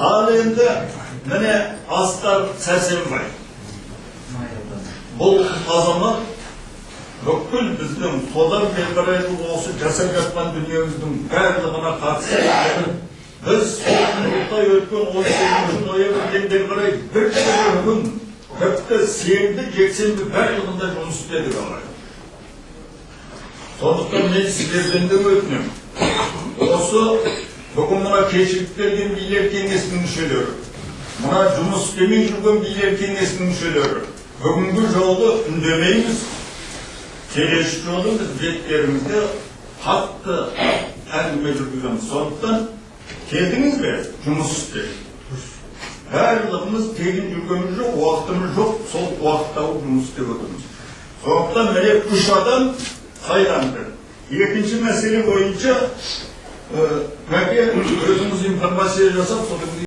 Ал енді міне Асқар Сәрсенбай. Бұл азамат бүкіл біздің содан бері қарай осы жасап жатқан дүниеміздің барлығына қатысты. Біз құрылтай өткен 18 ноябрьден бері қарай бір күн тіпті сенбі жексенбі барлығында жұмыс істедік ағай. Сондықтан мен сіздерден де өтінемін. Осы бүгін мына кешігіп келген билер кеңесінің мүшелері, мына жұмыс істемей жүрген билер кеңесінің мүшелері, бүгінгі жолды үндемейміз. Келесі жолы біз беттерімізде қатты әңгіме жүргіземіз. Сондықтан келдіңіз бе жұмыс істеп? Барлығымыз тегін жүргеніміз жоқ, уақытымыз жоқ, сол уақытта жұмыс істеп отырмыз. Сондықтан міне 3 адам сайланды. Екінші мәселе бойынша өзіміз информация жасап,